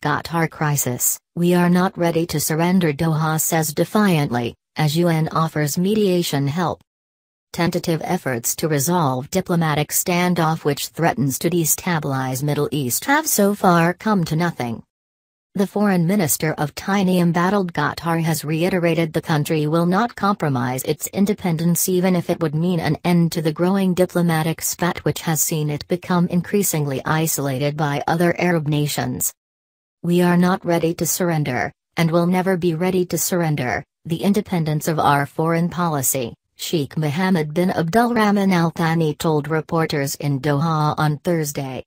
Qatar Crisis, we are not ready to surrender, Doha says defiantly, as UN offers mediation help. Tentative efforts to resolve diplomatic standoff which threatens to destabilize Middle East have so far come to nothing. The foreign minister of tiny embattled Qatar has reiterated the country will not compromise its independence even if it would mean an end to the growing diplomatic spat which has seen it become increasingly isolated by other Arab nations. We are not ready to surrender, and will never be ready to surrender, the independence of our foreign policy, Sheikh Mohammed bin Abdulrahman Al Thani told reporters in Doha on Thursday.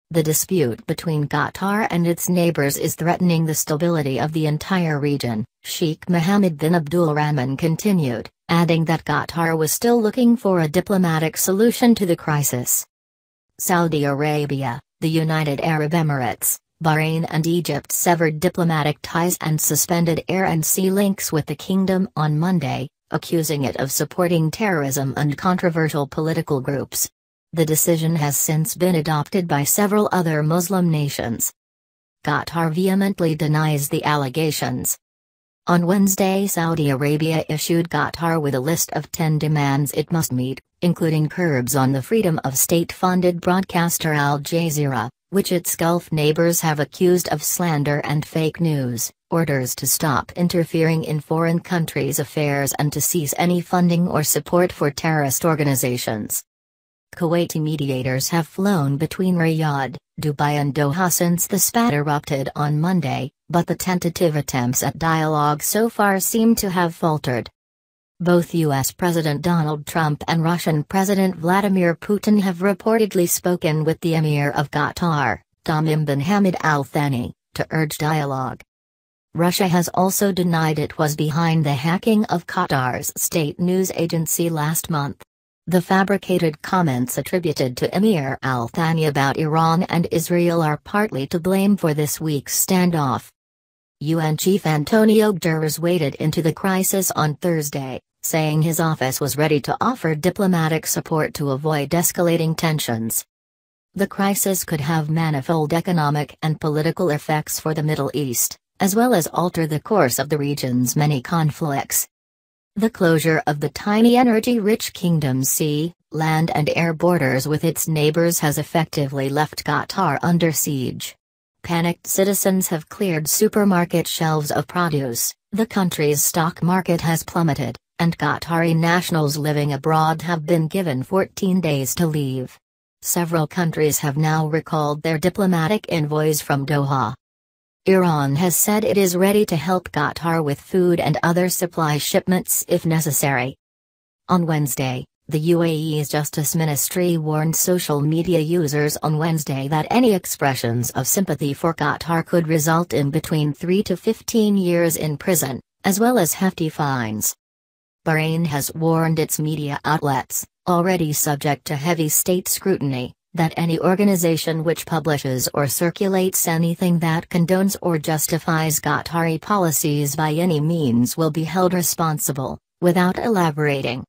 The dispute between Qatar and its neighbors is threatening the stability of the entire region, Sheikh Mohammed bin Abdulrahman continued, adding that Qatar was still looking for a diplomatic solution to the crisis. Saudi Arabia, the United Arab Emirates, Bahrain and Egypt severed diplomatic ties and suspended air and sea links with the kingdom on Monday, accusing it of supporting terrorism and controversial political groups. The decision has since been adopted by several other Muslim nations. Qatar vehemently denies the allegations. On Wednesday, Saudi Arabia issued Qatar with a list of 10 demands it must meet, including curbs on the freedom of state-funded broadcaster Al Jazeera, which its Gulf neighbors have accused of slander and fake news, orders to stop interfering in foreign countries' affairs and to cease any funding or support for terrorist organizations. Kuwaiti mediators have flown between Riyadh, Dubai and Doha since the spat erupted on Monday, but the tentative attempts at dialogue so far seem to have faltered. Both U.S. President Donald Trump and Russian President Vladimir Putin have reportedly spoken with the Emir of Qatar, Tamim bin Hamad Al Thani, to urge dialogue. Russia has also denied it was behind the hacking of Qatar's state news agency last month. The fabricated comments attributed to Emir Al Thani about Iran and Israel are partly to blame for this week's standoff. UN Chief Antonio Guterres waded into the crisis on Thursday, saying his office was ready to offer diplomatic support to avoid escalating tensions. The crisis could have manifold economic and political effects for the Middle East, as well as alter the course of the region's many conflicts. The closure of the tiny energy-rich kingdom's sea, land and air borders with its neighbors has effectively left Qatar under siege. Panicked citizens have cleared supermarket shelves of produce, the country's stock market has plummeted, and Qatari nationals living abroad have been given 14 days to leave. Several countries have now recalled their diplomatic envoys from Doha. Iran has said it is ready to help Qatar with food and other supply shipments if necessary. On Wednesday, the UAE's Justice Ministry warned social media users on Wednesday that any expressions of sympathy for Qatar could result in between 3 to 15 years in prison, as well as hefty fines. Bahrain has warned its media outlets, already subject to heavy state scrutiny, that any organization which publishes or circulates anything that condones or justifies Qatari policies by any means will be held responsible, without elaborating.